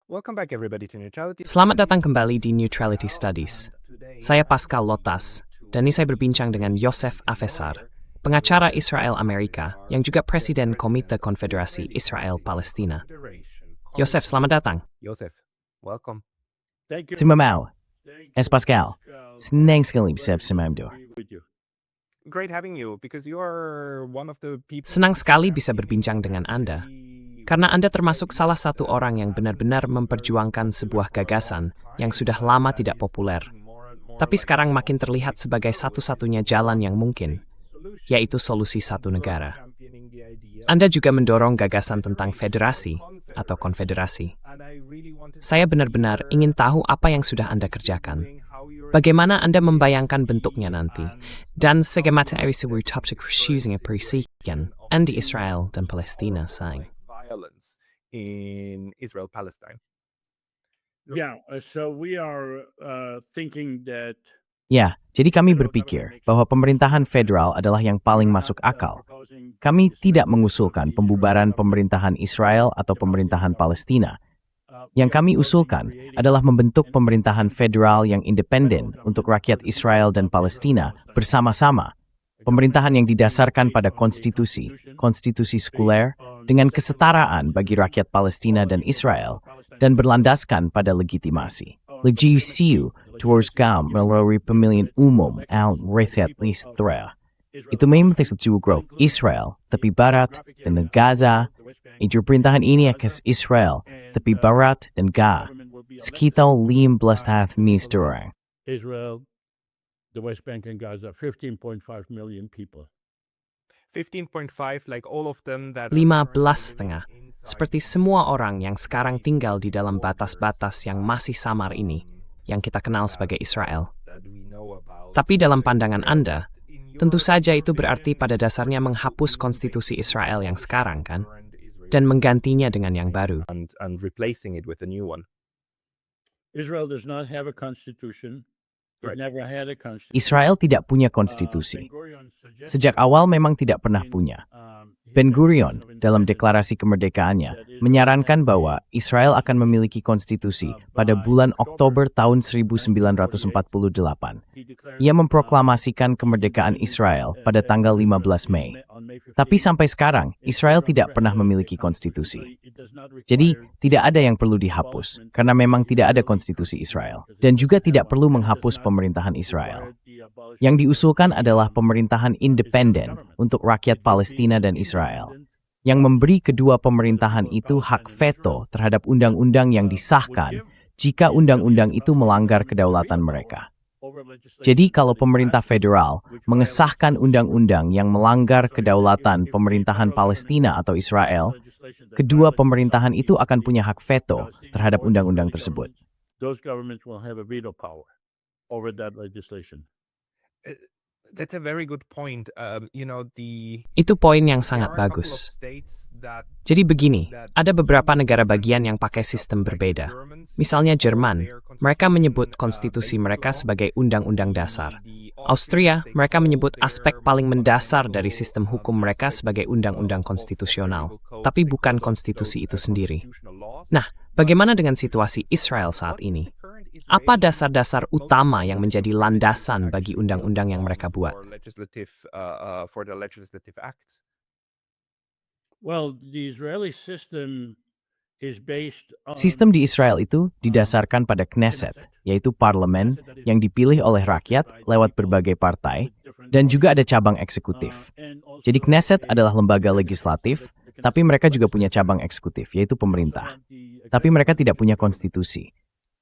Welcome back everybody to Neutrality. Selamat datang kembali di Neutrality Studies. Saya Pascal Lotas, dan ini saya berbincang dengan Yosef Afesar, pengacara Israel Amerika yang juga Presiden Komite Konfederasi Israel Palestina. Yosef, selamat datang. Yosef, welcome. Terima mau. Es Pascal. Senang sekali bisa bersama Anda. Great having you because you are one of the people. Senang sekali bisa berbincang dengan Anda, karena Anda termasuk salah satu orang yang benar-benar memperjuangkan sebuah gagasan yang sudah lama tidak populer, tapi sekarang makin terlihat sebagai satu-satunya jalan yang mungkin, yaitu solusi satu negara. Anda juga mendorong gagasan tentang federasi atau konfederasi. Saya benar-benar ingin tahu apa yang sudah Anda kerjakan. Bagaimana Anda membayangkan bentuknya nanti, dan segamata sebuah topik choosing a perisikan di Israel dan Palestina sayang. Violence in Israel-Palestine. Yeah, so we are thinking that Ya, jadi kami berpikir bahwa pemerintahan federal adalah yang paling masuk akal. Kami tidak mengusulkan pembubaran pemerintahan Israel atau pemerintahan Palestina. Yang kami usulkan adalah membentuk pemerintahan federal yang independen untuk rakyat Israel dan Palestina bersama-sama. Pemerintahan yang didasarkan pada konstitusi sekuler, dengan kesetaraan bagi rakyat Palestina dan Israel, dan berlandaskan pada legitimasi. Legisiu towards gam melalui pemilihan umum al reset listra. Itu memang sejugrok Israel, tepi barat, dan Gaza. Ijo perintahan ini akas Israel, tepi barat, dan Gaza. Sekitar 15 orang. Israel, the West Bank and Gaza, 15.5 million people. 15.5 like all of them that 15,5, seperti semua orang yang sekarang tinggal di dalam batas-batas yang masih samar ini, yang kita kenal sebagai Israel. Tapi dalam pandangan Anda, tentu saja itu berarti pada dasarnya menghapus konstitusi Israel yang sekarang, kan? Dan menggantinya dengan yang baru. and replacing it with a new one. Israel does not have a constitution. It never had a constitution. Israel tidak punya konstitusi. Ben-Gurion suggested Sejak awal memang tidak pernah punya. Ben-Gurion, dalam deklarasi kemerdekaannya, menyarankan bahwa Israel akan memiliki konstitusi pada bulan Oktober tahun 1948. Ia memproklamasikan kemerdekaan Israel pada tanggal 15 Mei. Tapi sampai sekarang, Israel tidak pernah memiliki konstitusi. Jadi, tidak ada yang perlu dihapus, karena memang tidak ada konstitusi Israel. Dan juga tidak perlu menghapus pemerintahan Israel. Yang diusulkan adalah pemerintahan independen untuk rakyat Palestina dan Israel, yang memberi kedua pemerintahan itu hak veto terhadap undang-undang yang disahkan jika undang-undang itu melanggar kedaulatan mereka. Jadi kalau pemerintah federal mengesahkan undang-undang yang melanggar kedaulatan pemerintahan Palestina atau Israel, kedua pemerintahan itu akan punya hak veto terhadap undang-undang tersebut. those governments will have a veto power over that legislation. That's a very good point. Itu poin yang sangat bagus. Jadi begini, ada beberapa negara bagian yang pakai sistem berbeda. Misalnya Jerman, mereka menyebut konstitusi mereka sebagai undang-undang dasar. Austria, mereka menyebut aspek paling mendasar dari sistem hukum mereka sebagai undang-undang konstitusional, tapi bukan konstitusi itu sendiri. Nah, bagaimana dengan situasi Israel saat ini? Apa dasar-dasar utama yang menjadi landasan bagi undang-undang yang mereka buat? For the legislative acts. Well, the Israeli system is based on Sistem di Israel itu didasarkan pada Knesset, yaitu parlemen yang dipilih oleh rakyat lewat berbagai partai, dan juga ada cabang eksekutif. Jadi Knesset adalah lembaga legislatif, tapi mereka juga punya cabang eksekutif, yaitu pemerintah. Tapi mereka tidak punya konstitusi.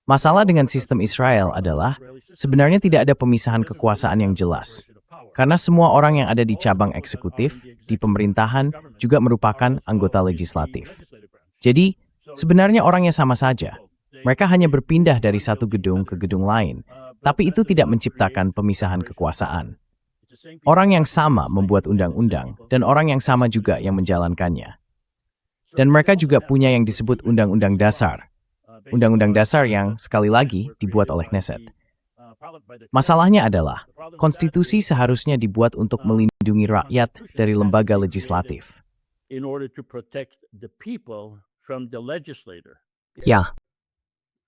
Masalah dengan sistem Israel adalah sebenarnya tidak ada pemisahan kekuasaan yang jelas. Karena semua orang yang ada di cabang eksekutif, di pemerintahan, juga merupakan anggota legislatif. Jadi, sebenarnya orangnya sama saja. Mereka hanya berpindah dari satu gedung ke gedung lain, tapi itu tidak menciptakan pemisahan kekuasaan. Orang yang sama membuat undang-undang, dan orang yang sama juga yang menjalankannya. Dan mereka juga punya yang disebut Undang-Undang Dasar. Undang-Undang Dasar yang, sekali lagi, dibuat oleh Knesset. Masalahnya adalah, konstitusi seharusnya dibuat untuk melindungi rakyat dari lembaga legislatif. in order to protect the people from the legislator. Ya,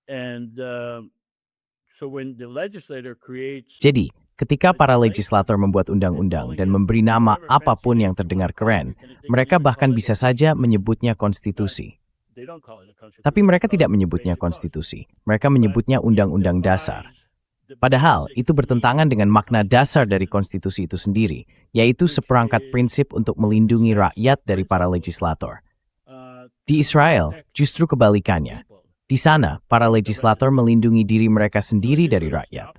And so when the legislator creates Jadi, ketika para legislator membuat undang-undang dan memberi nama apapun yang terdengar keren, mereka bahkan bisa saja menyebutnya konstitusi. they don't call it a constitution. Tapi mereka tidak menyebutnya konstitusi. Mereka menyebutnya undang-undang dasar. Padahal, itu bertentangan dengan makna dasar dari konstitusi itu sendiri, yaitu seperangkat prinsip untuk melindungi rakyat dari para legislator. Di Israel, justru kebalikannya. Di sana, para legislator melindungi diri mereka sendiri dari rakyat.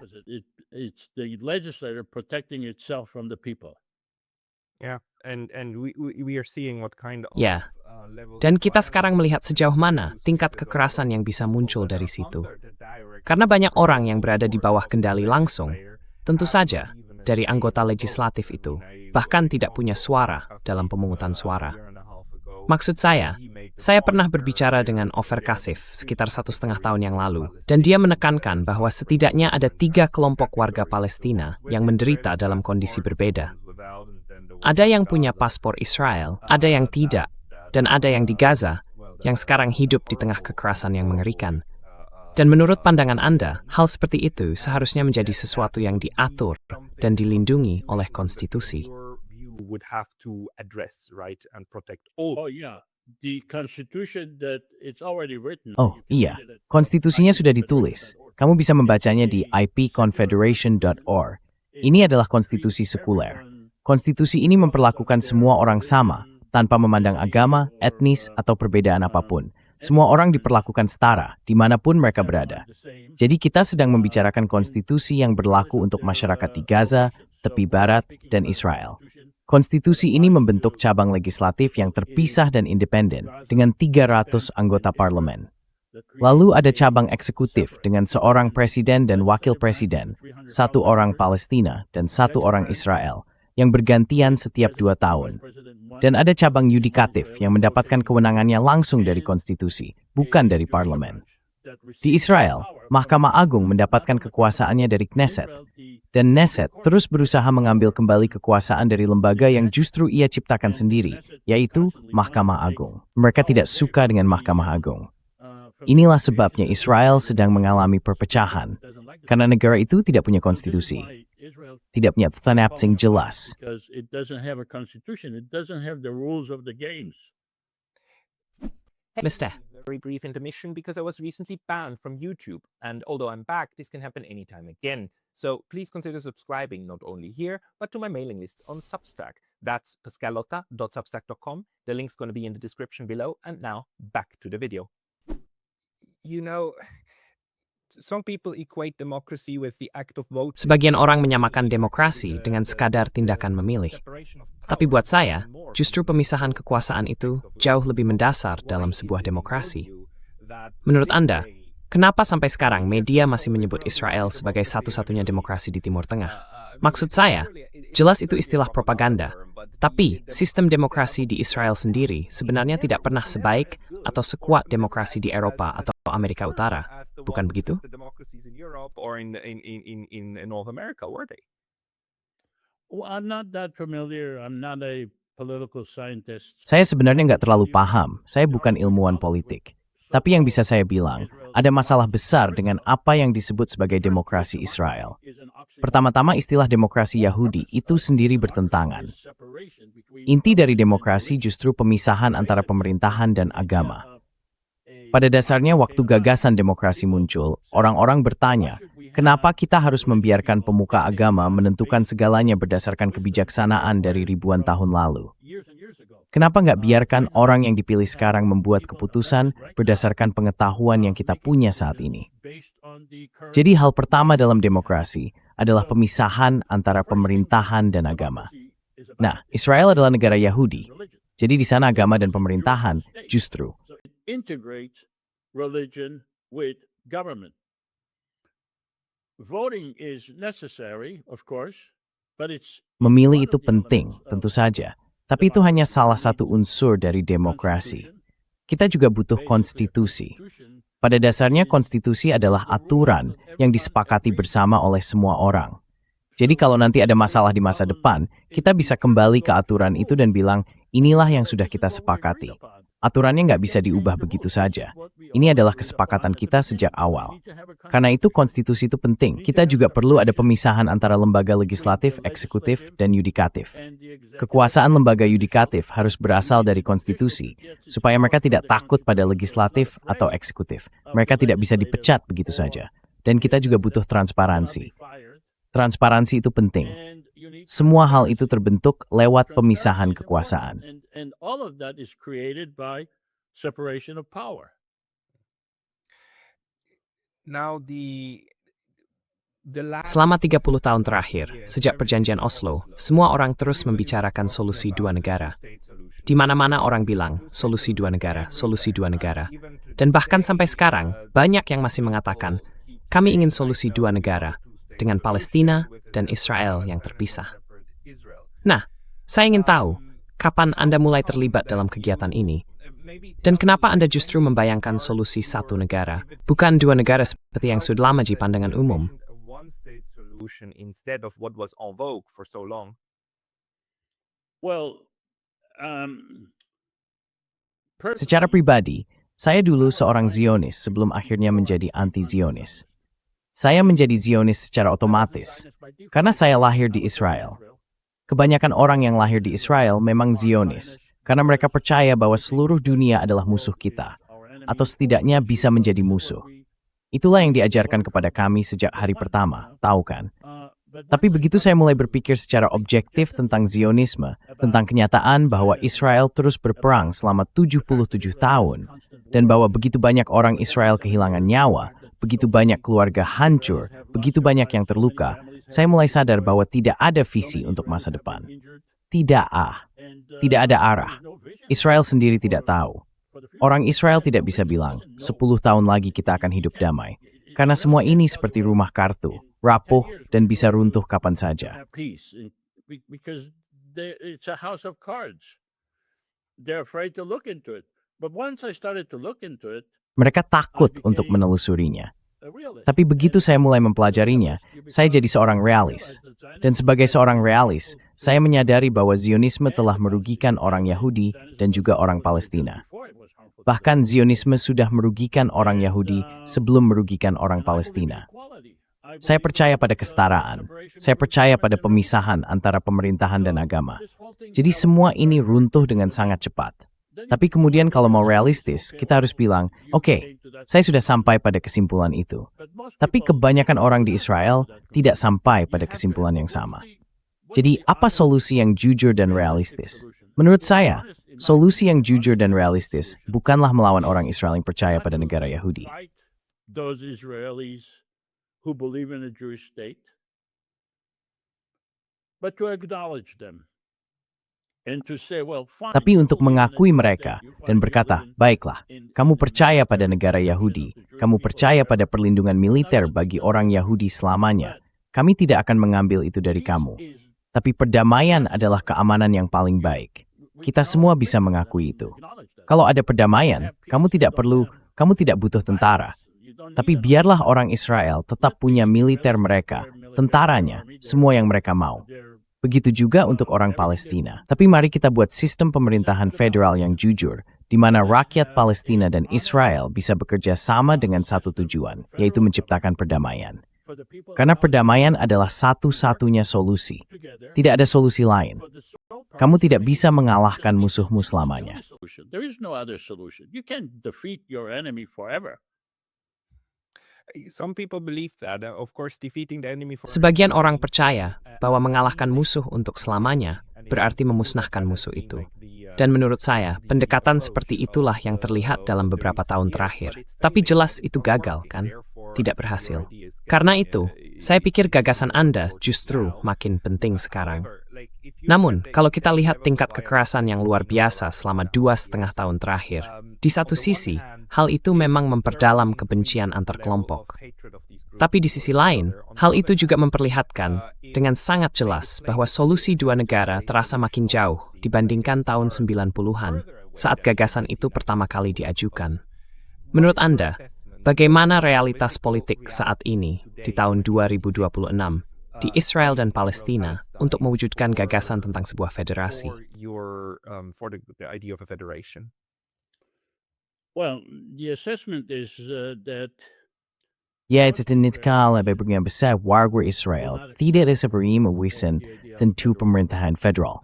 It's the legislator protecting itself from the people. Yeah, and we are seeing what kind of Ya, levels dan of kita violence sekarang melihat sejauh mana tingkat kekerasan yang bisa muncul dari situ. Karena banyak orang yang berada di bawah kendali langsung, tentu saja, dari anggota legislatif itu, bahkan tidak punya suara dalam pemungutan suara. Maksud saya pernah berbicara dengan Ofer Kasif sekitar 1,5 tahun yang lalu, dan dia menekankan bahwa setidaknya ada 3 kelompok warga Palestina yang menderita dalam kondisi berbeda. Ada yang punya paspor Israel, ada yang tidak, dan ada yang di Gaza, yang sekarang hidup di tengah kekerasan yang mengerikan. Dan menurut pandangan Anda, hal seperti itu seharusnya menjadi sesuatu yang diatur dan dilindungi oleh konstitusi. Would have to address, right, and protect all. Oh yeah, the constitution that it's already written. Oh iya, konstitusinya sudah ditulis. Kamu bisa membacanya di ipconfederation.org. Ini adalah konstitusi sekuler. Konstitusi ini memperlakukan semua orang sama, tanpa memandang agama, etnis, atau perbedaan apapun. Semua orang diperlakukan setara, dimanapun mereka berada. Jadi kita sedang membicarakan konstitusi yang berlaku untuk masyarakat di Gaza, tepi barat, dan Israel. Konstitusi ini membentuk cabang legislatif yang terpisah dan independen, dengan 300 anggota parlemen. Lalu ada cabang eksekutif dengan seorang presiden dan wakil presiden, 1 orang Palestina dan 1 orang Israel, yang bergantian setiap 2 tahun. Dan ada cabang yudikatif yang mendapatkan kewenangannya langsung dari konstitusi, bukan dari parlemen. Di Israel, Mahkamah Agung mendapatkan kekuasaannya dari Knesset, dan Knesset terus berusaha mengambil kembali kekuasaan dari lembaga yang justru ia ciptakan sendiri, yaitu Mahkamah Agung. Mereka tidak suka dengan Mahkamah Agung. Inilah sebabnya Israel sedang mengalami perpecahan, karena negara itu tidak punya konstitusi, tidak punya thanab yang jelas. Because it doesn't have a constitution, it doesn't have the rules of the games. Mr. Very brief intermission because I was recently banned from YouTube, and although I'm back, this can happen anytime again. So please consider subscribing not only here, but to my mailing list on Substack. That's pascalotta.substack.com. The link's going to be in the description below. And now back to the video. You know, some people equate democracy with the act of voting. Sebagian orang menyamakan demokrasi dengan sekadar tindakan memilih. Tapi buat saya, justru pemisahan kekuasaan itu jauh lebih mendasar dalam sebuah demokrasi. Menurut Anda, kenapa sampai sekarang media masih menyebut Israel sebagai satu-satunya demokrasi di Timur Tengah? Maksud saya, jelas itu istilah propaganda. Tapi, sistem demokrasi di Israel sendiri sebenarnya tidak pernah sebaik atau sekuat demokrasi di Eropa atau Amerika Utara. Bukan begitu? Well, I'm not that familiar. I'm not a political scientist. Saya sebenarnya nggak terlalu paham, saya bukan ilmuwan politik. Tapi yang bisa saya bilang, ada masalah besar dengan apa yang disebut sebagai demokrasi Israel. Pertama-tama istilah demokrasi Yahudi itu sendiri bertentangan. Inti dari demokrasi justru pemisahan antara pemerintahan dan agama. Pada dasarnya waktu gagasan demokrasi muncul, orang-orang bertanya, kenapa kita harus membiarkan pemuka agama menentukan segalanya berdasarkan kebijaksanaan dari ribuan tahun lalu? Kenapa nggak biarkan orang yang dipilih sekarang membuat keputusan berdasarkan pengetahuan yang kita punya saat ini? Jadi hal pertama dalam demokrasi adalah pemisahan antara pemerintahan dan agama. Nah, Israel adalah negara Yahudi, jadi di sana agama dan pemerintahan justru Integrate religion with government. Voting is necessary, of course, but it's memilih itu penting, tentu saja. Tapi itu hanya salah satu unsur dari demokrasi. Kita juga butuh konstitusi. Pada dasarnya konstitusi adalah aturan yang disepakati bersama oleh semua orang. Jadi kalau nanti ada masalah di masa depan, kita bisa kembali ke aturan itu dan bilang, inilah yang sudah kita sepakati. Aturannya nggak bisa diubah begitu saja. Ini adalah kesepakatan kita sejak awal. Karena itu konstitusi itu penting. Kita juga perlu ada pemisahan antara lembaga legislatif, eksekutif, dan yudikatif. Kekuasaan lembaga yudikatif harus berasal dari konstitusi, supaya mereka tidak takut pada legislatif atau eksekutif. Mereka tidak bisa dipecat begitu saja. Dan kita juga butuh transparansi. Transparansi itu penting. Semua hal itu terbentuk lewat pemisahan kekuasaan. And all of that is created by separation of power. Now the last Selama 30 tahun terakhir, sejak perjanjian Oslo, semua orang terus membicarakan solusi dua negara. Di mana-mana orang bilang, solusi dua negara, solusi dua negara. Dan bahkan sampai sekarang, banyak yang masih mengatakan, kami ingin solusi dua negara, dengan Palestina dan Israel yang terpisah. Nah, saya ingin tahu, kapan Anda mulai terlibat dalam kegiatan ini? Dan kenapa Anda justru membayangkan solusi satu negara, bukan dua negara seperti yang sudah lama di pandangan umum? Instead of what was en vogue for so long. Well, Secara pribadi, saya dulu seorang Zionis sebelum akhirnya menjadi anti-Zionis. Saya menjadi Zionis secara otomatis, karena saya lahir di Israel. Kebanyakan orang yang lahir di Israel memang Zionis, karena mereka percaya bahwa seluruh dunia adalah musuh kita, atau setidaknya bisa menjadi musuh. Itulah yang diajarkan kepada kami sejak hari pertama, tahu kan? Tapi begitu saya mulai berpikir secara objektif tentang Zionisme, tentang kenyataan bahwa Israel terus berperang selama 77 tahun, dan bahwa begitu banyak orang Israel kehilangan nyawa, begitu banyak keluarga hancur, begitu banyak yang terluka, saya mulai sadar bahwa tidak ada visi untuk masa depan. Tidak ada arah. Israel sendiri tidak tahu. Orang Israel tidak bisa bilang, 10 tahun lagi kita akan hidup damai. Karena semua ini seperti rumah kartu, rapuh dan bisa runtuh kapan saja. peace because it's a house of cards. They're afraid to look into it. But once I started to look into it, Mereka takut untuk menelusurinya. I realized Tapi begitu saya mulai mempelajarinya, saya jadi seorang realis. Dan sebagai seorang realis, saya menyadari bahwa Zionisme telah merugikan orang Yahudi dan juga orang Palestina. Bahkan Zionisme sudah merugikan orang Yahudi sebelum merugikan orang Palestina. Saya percaya pada kesetaraan. Saya percaya pada pemisahan antara pemerintahan dan agama. Jadi semua ini runtuh dengan sangat cepat. Tapi kemudian kalau mau realistis, kita harus bilang, oke, saya sudah sampai pada kesimpulan itu. Tapi kebanyakan orang di Israel tidak sampai pada kesimpulan yang sama. Jadi apa solusi yang jujur dan realistis? Menurut saya, solusi yang jujur dan realistis bukanlah melawan orang Israel yang percaya pada negara Yahudi. fight those Israelis who believe in a Jewish state, but to acknowledge them. And to say, well, fine, Tapi you untuk believe in a mengakui Jewish mereka state, you dan fight berkata, Jews baiklah, in- kamu percaya pada negara Yahudi, kamu percaya pada perlindungan militer bagi orang Yahudi selamanya. Kami tidak akan mengambil itu dari kamu. Tapi perdamaian adalah keamanan yang paling baik. Kita semua bisa mengakui itu. Kalau ada perdamaian, kamu tidak butuh tentara. Tapi biarlah orang Israel tetap punya militer mereka, tentaranya, semua yang mereka mau. Begitu juga untuk orang Palestina. Tapi mari kita buat sistem pemerintahan federal yang jujur, di mana rakyat Palestina dan Israel bisa bekerja sama dengan satu tujuan, yaitu menciptakan perdamaian. Karena perdamaian adalah satu-satunya solusi. Tidak ada solusi lain. Kamu tidak bisa mengalahkan musuhmu selamanya. There is no other solution. You can't defeat your enemy forever. Some people believe that, of course, defeating the enemy for Sebagian orang percaya bahwa mengalahkan musuh untuk selamanya berarti memusnahkan musuh itu. Dan menurut saya, pendekatan seperti itulah yang terlihat dalam beberapa tahun terakhir. Tapi jelas itu gagal, kan? Tidak berhasil. Karena itu, saya pikir gagasan Anda justru makin penting sekarang. Namun, kalau kita lihat tingkat kekerasan yang luar biasa selama 2,5 tahun terakhir, di satu sisi, hal itu memang memperdalam kebencian antar kelompok. Tapi di sisi lain, hal itu juga memperlihatkan dengan sangat jelas bahwa solusi dua negara terasa makin jauh dibandingkan tahun 90-an saat gagasan itu pertama kali diajukan. Menurut Anda, bagaimana realitas politik saat ini di tahun 2026 di Israel dan Palestina untuk mewujudkan gagasan tentang sebuah federasi? for the idea of a federation? Well, the assessment is that Yet itinitkala by besar warga Israel tidak seperti mewisan tentu pemerintahan federal.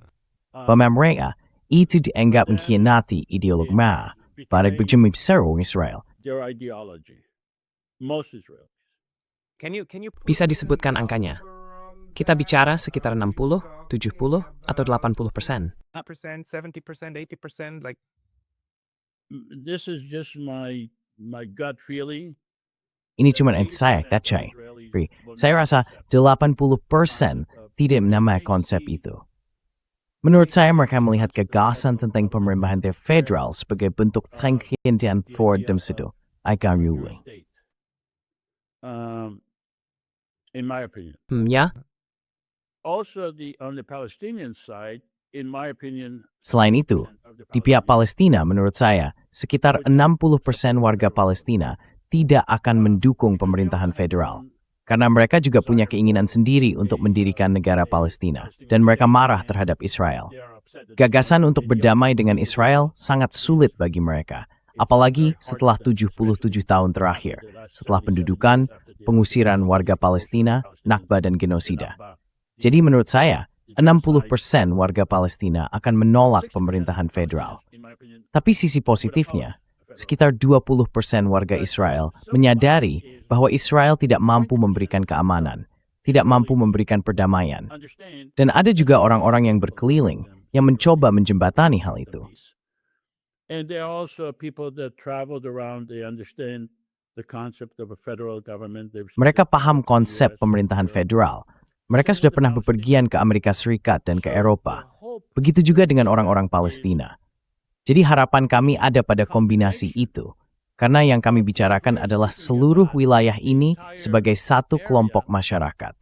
Bagi mereka, itu dianggap mengkhianati ideologi pada berjumlah besar orang Israel. their ideology, most Israelis. Can you Bisa disebutkan angkanya? Kita bicara sekitar 60, 70, atau 80%. 70%, 80%, like This is just my gut feeling. Ini cuma saya kacai. Saya rasa 80% tidak menamai konsep itu. Menurut saya mereka melihat gagasan tentang pemerintahan federal sebagai bentuk pengkhianatan for them situ. Akan ruling. In my opinion. Ya, Also, on the Palestinian side, in my opinion, Selain itu, di pihak Palestina menurut saya, sekitar 60% warga Palestina tidak akan mendukung pemerintahan federal. Karena mereka juga punya keinginan sendiri untuk mendirikan negara Palestina, dan mereka marah terhadap Israel. Gagasan untuk berdamai dengan Israel sangat sulit bagi mereka, apalagi setelah 77 tahun terakhir, setelah pendudukan, pengusiran warga Palestina, Nakba dan genosida. Jadi menurut saya, 60% warga Palestina akan menolak pemerintahan federal. Tapi sisi positifnya, sekitar 20% warga Israel menyadari bahwa Israel tidak mampu memberikan keamanan, tidak mampu memberikan perdamaian. Dan ada juga orang-orang yang berkeliling yang mencoba menjembatani hal itu. and there are also people that traveled around. They understand the concept of a federal government. Mereka paham konsep pemerintahan federal. Mereka sudah pernah bepergian ke Amerika Serikat dan ke Eropa. Begitu juga dengan orang-orang Palestina. Jadi harapan kami ada pada kombinasi itu. Karena yang kami bicarakan adalah seluruh wilayah ini sebagai satu kelompok masyarakat.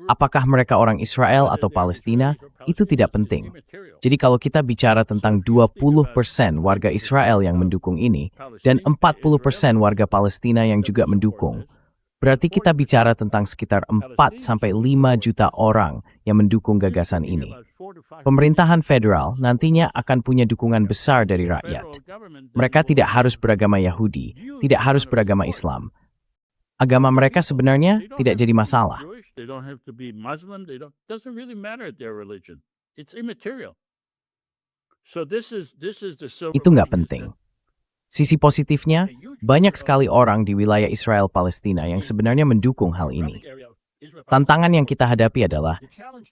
Apakah mereka orang Israel atau Palestina, itu tidak penting. Jadi kalau kita bicara tentang 20% warga Israel yang mendukung ini, dan 40% warga Palestina yang juga mendukung, berarti kita bicara tentang sekitar 4-5 juta orang yang mendukung gagasan ini. Pemerintahan federal nantinya akan punya dukungan besar dari rakyat. Mereka tidak harus beragama Yahudi, tidak harus beragama Islam. Agama mereka sebenarnya tidak jadi masalah. They don't have to be Muslim. Doesn't really matter their religion. It's immaterial. So this is the silver Itu nggak lining is penting. Sisi positifnya, banyak sekali orang di wilayah Israel-Palestina yang sebenarnya mendukung hal ini. Tantangan yang kita hadapi adalah,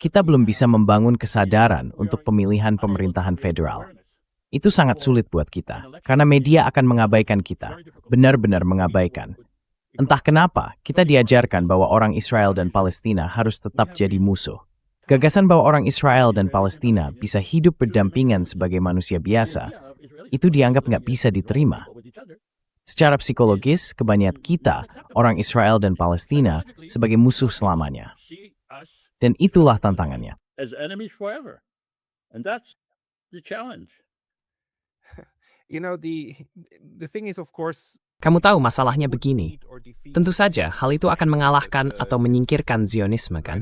kita belum bisa membangun kesadaran untuk pemilihan pemerintahan federal. Itu sangat sulit buat kita, karena media akan mengabaikan kita, benar-benar mengabaikan. Entah kenapa, kita diajarkan bahwa orang Israel dan Palestina harus tetap jadi musuh. Gagasan bahwa orang Israel dan Palestina bisa hidup berdampingan sebagai manusia biasa, itu dianggap nggak bisa diterima. Secara psikologis, kebanyakan kita, orang Israel dan Palestina, sebagai musuh selamanya. Dan itulah tantangannya. as enemies forever, and that's the challenge. you know the thing is, of course, kamu tahu masalahnya begini. Tentu saja hal itu akan mengalahkan atau menyingkirkan Zionisme, kan?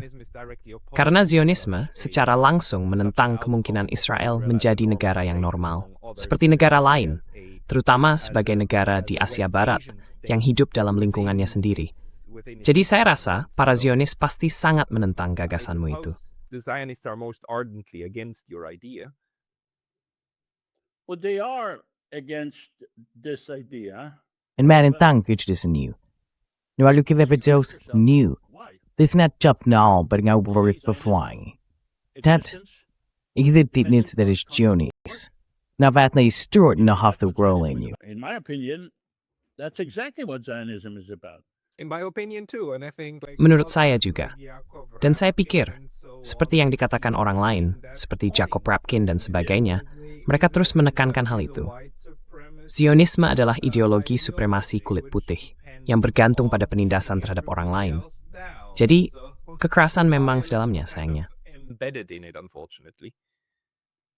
Karena Zionisme secara langsung menentang kemungkinan Israel menjadi negara yang normal, seperti negara lain, terutama sebagai negara di Asia Barat yang hidup dalam lingkungannya sendiri. Jadi saya rasa para Zionis pasti sangat menentang gagasanmu itu. The Zionists are most ardently against your idea. Well, they are against this idea. En menentang kejudisan new. Nualu kita videos new. This not job now, but now worth performing. Dat, ik dit niet dat is Jonis. Nou wat na Stuart na half the role in you. In my opinion, that's exactly what Zionism is about. In my opinion too, and I think Menurut saya juga. Dan saya pikir, seperti yang dikatakan orang lain, seperti Jacob Rapkin dan sebagainya, mereka terus menekankan hal itu. Zionisme adalah ideologi supremasi kulit putih yang bergantung pada penindasan terhadap orang lain. Jadi, kekerasan memang sedalamnya, sayangnya. Embedded in it, unfortunately.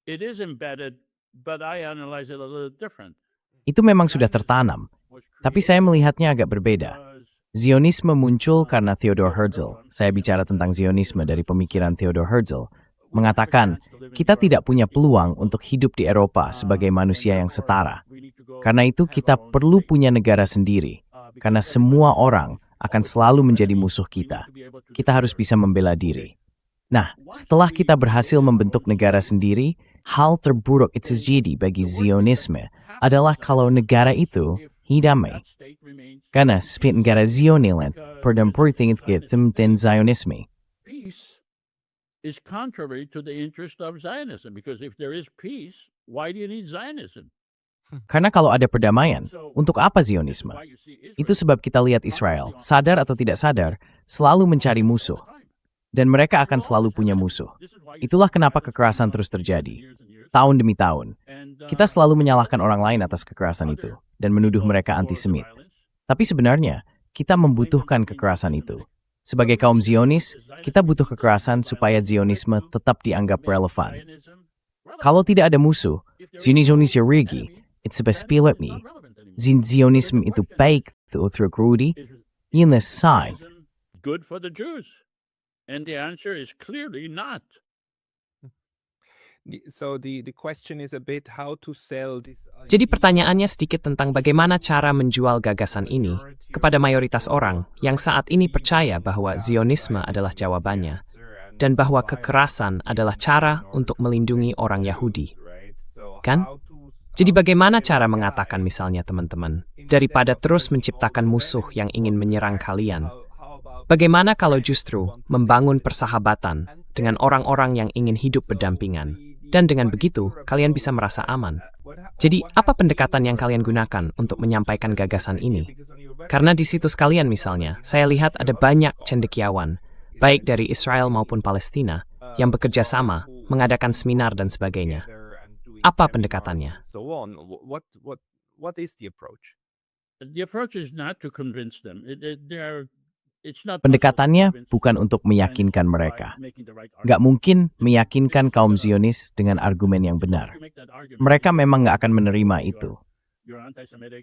It is embedded, but I analyze it a little different. Itu memang sudah tertanam, tapi saya melihatnya agak berbeda. Zionisme muncul karena Theodor Herzl. Saya bicara tentang Zionisme dari pemikiran Theodor Herzl. mengatakan, kita tidak punya peluang untuk hidup di Eropa sebagai manusia yang setara. Karena itu kita perlu punya negara sendiri, karena semua orang akan selalu menjadi musuh kita. Kita harus bisa membela diri. Nah, setelah kita berhasil membentuk negara sendiri, hal terburuk terjadi bagi Zionisme adalah kalau negara itu hidamai. Karena seperti negara Zioniland, perdamaian dan Zionisme. Peace is contrary to the interest of Zionism, because if there is peace, why do you need Zionism? Karena kalau ada perdamaian, untuk apa Zionisme? Itu sebab kita lihat Israel, sadar atau tidak sadar, selalu mencari musuh. Dan mereka akan selalu punya musuh. Itulah kenapa kekerasan terus terjadi. Tahun demi tahun. Kita selalu menyalahkan orang lain atas kekerasan itu, dan menuduh mereka antisemit. Tapi sebenarnya, kita membutuhkan kekerasan itu. Sebagai kaum Zionis, kita butuh kekerasan supaya Zionisme tetap dianggap relevan. Kalau tidak ada musuh, Zionisme rugi. It's best pilot me. Zionisme itu baik untuk Rudi. Ini sign. Good for the Jews. And the answer is clearly not. So the question is a bit how to sell this. Jadi pertanyaannya sedikit tentang bagaimana cara menjual gagasan ini kepada mayoritas orang yang saat ini percaya bahwa Zionisme adalah jawabannya, dan bahwa kekerasan adalah cara untuk melindungi orang Yahudi. Kan? Jadi bagaimana cara mengatakan misalnya teman-teman, daripada terus menciptakan musuh yang ingin menyerang kalian? Bagaimana kalau justru membangun persahabatan dengan orang-orang yang ingin hidup berdampingan? Dan dengan begitu, kalian bisa merasa aman. Jadi, apa pendekatan yang kalian gunakan untuk menyampaikan gagasan ini? Karena di situs kalian misalnya, saya lihat ada banyak cendekiawan, baik dari Israel maupun Palestina, yang bekerja sama, mengadakan seminar dan sebagainya. Apa pendekatannya? What is the approach? The approach is not to convince them. Pendekatannya bukan untuk meyakinkan mereka. Nggak mungkin meyakinkan kaum Zionis dengan argumen yang benar. Mereka memang nggak akan menerima itu.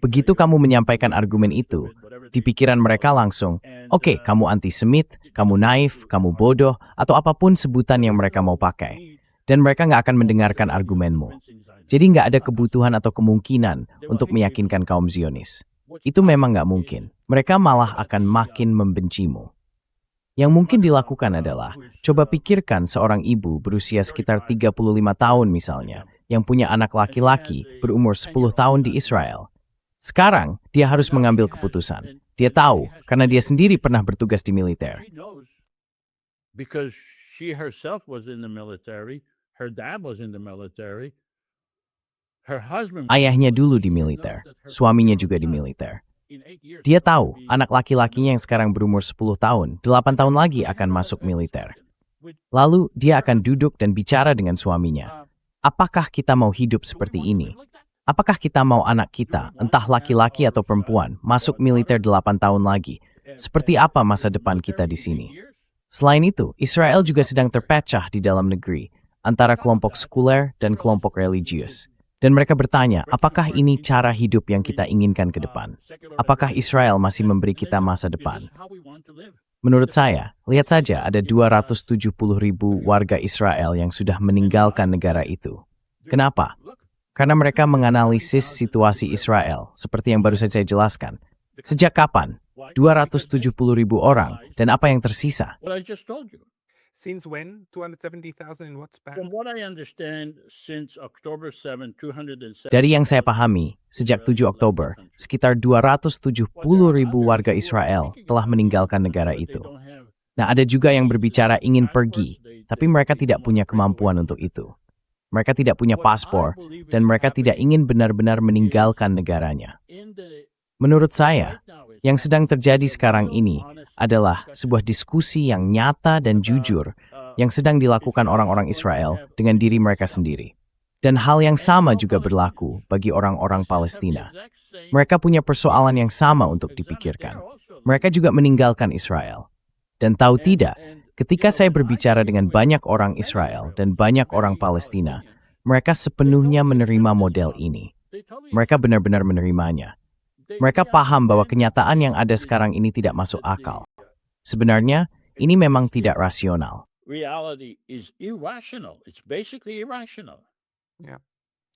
Begitu kamu menyampaikan argumen itu, di pikiran mereka langsung, oke, kamu antisemit, kamu naif, kamu bodoh, atau apapun sebutan yang mereka mau pakai. Dan mereka nggak akan mendengarkan argumenmu. Jadi nggak ada kebutuhan atau kemungkinan untuk meyakinkan kaum Zionis. Itu memang nggak mungkin. Mereka malah akan makin membencimu. Yang mungkin dilakukan adalah, coba pikirkan seorang ibu berusia sekitar 35 tahun misalnya, yang punya anak laki-laki berumur 10 tahun di Israel. Sekarang, dia harus mengambil keputusan. Dia tahu, karena dia sendiri pernah bertugas di militer. Because she herself was in the military, her dad was in the military, her husband. Ayahnya dulu di militer, suaminya juga di militer. Dia tahu, anak laki-lakinya yang sekarang berumur 10 tahun, 8 tahun lagi akan masuk militer. Lalu, dia akan duduk dan bicara dengan suaminya. Apakah kita mau hidup seperti ini? Apakah kita mau anak kita, entah laki-laki atau perempuan, masuk militer 8 tahun lagi? Seperti apa masa depan kita di sini? Selain itu, Israel juga sedang terpecah di dalam negeri, antara kelompok sekuler dan kelompok religius. Dan mereka bertanya, apakah ini cara hidup yang kita inginkan ke depan? Apakah Israel masih memberi kita masa depan? Menurut saya, lihat saja ada 270.000 warga Israel yang sudah meninggalkan negara itu. Kenapa? Karena mereka menganalisis situasi Israel, seperti yang baru saja saya jelaskan. Sejak kapan? 270.000 orang, dan apa yang tersisa? What I just told you. Since when? 270,000 in what span? From what I understand, since October 7, 207. Dari yang saya pahami, sejak 7 Oktober, sekitar 270.000 warga Israel telah meninggalkan negara itu. Nah, ada juga yang berbicara ingin pergi, tapi mereka tidak punya kemampuan untuk itu. Mereka tidak punya paspor, dan mereka tidak ingin benar-benar meninggalkan negaranya. Menurut saya, yang sedang terjadi sekarang ini adalah sebuah diskusi yang nyata dan jujur yang sedang dilakukan orang-orang Israel dengan diri mereka sendiri. Dan hal yang sama juga berlaku bagi orang-orang Palestina. Mereka punya persoalan yang sama untuk dipikirkan. Mereka juga meninggalkan Israel. Dan tahu tidak, ketika saya berbicara dengan banyak orang Israel dan banyak orang Palestina, mereka sepenuhnya menerima model ini. Mereka benar-benar menerimanya. Mereka paham bahwa kenyataan yang ada sekarang ini tidak masuk akal. Sebenarnya, ini memang tidak rasional. reality is irrational. It's basically irrational. Yeah,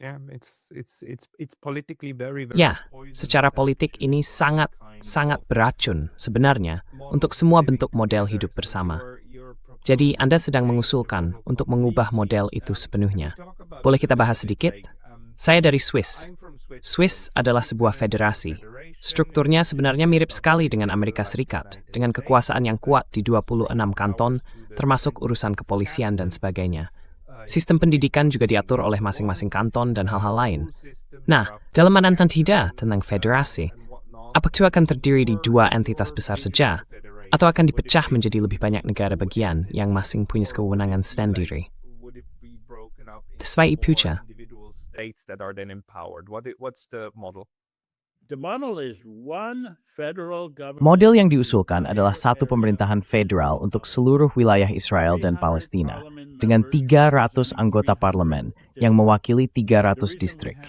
yeah, it's politically very Ya, poisonous secara politik ini sangat beracun sebenarnya untuk semua bentuk model hidup bersama. Jadi Anda sedang mengusulkan untuk mengubah model itu sepenuhnya. Boleh kita bahas sedikit? Saya dari Swiss. Swiss adalah sebuah federasi. Strukturnya sebenarnya mirip sekali dengan Amerika Serikat, dengan kekuasaan yang kuat di 26 kanton, termasuk urusan kepolisian dan sebagainya. Sistem pendidikan juga diatur oleh masing-masing kanton dan hal-hal lain. Nah, dalam mana tidak tentang federasi, apakah itu akan terdiri di dua entitas besar saja, atau akan dipecah menjadi lebih banyak negara bagian yang masing punya kewenangan sendiri? Sesuai Ipucha. States that are then empowered. What's the model? The model is one federal government. Model yang diusulkan adalah satu pemerintahan federal untuk seluruh wilayah Israel dan Palestina, dengan 300 anggota parlemen yang mewakili 300 distrik.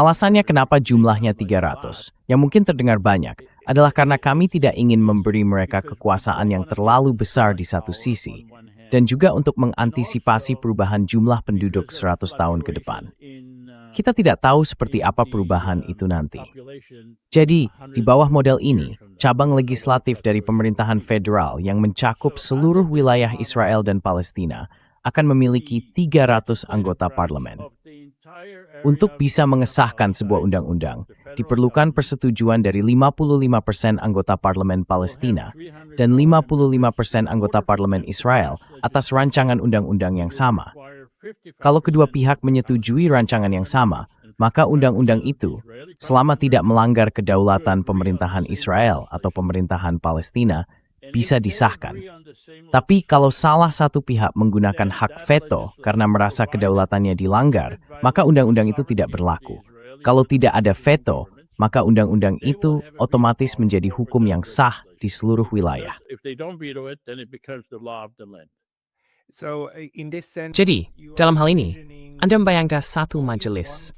Alasannya kenapa jumlahnya 300, yang mungkin terdengar banyak, adalah karena kami tidak ingin memberi mereka kekuasaan yang terlalu besar di satu sisi, dan juga untuk mengantisipasi perubahan jumlah penduduk 100 tahun ke depan. Kita tidak tahu seperti apa perubahan itu nanti. Jadi, di bawah model ini, cabang legislatif dari pemerintahan federal yang mencakup seluruh wilayah Israel dan Palestina akan memiliki 300 anggota parlemen. Untuk bisa mengesahkan sebuah undang-undang, diperlukan persetujuan dari 55% anggota parlemen Palestina dan 55% anggota parlemen Israel atas rancangan undang-undang yang sama. Kalau kedua pihak menyetujui rancangan yang sama, maka undang-undang itu, selama tidak melanggar kedaulatan pemerintahan Israel atau pemerintahan Palestina, bisa disahkan. Tapi kalau salah satu pihak menggunakan hak veto karena merasa kedaulatannya dilanggar, maka undang-undang itu tidak berlaku. Kalau tidak ada veto, maka undang-undang itu otomatis menjadi hukum yang sah di seluruh wilayah. Jadi, dalam hal ini, Anda membayangkan satu majelis,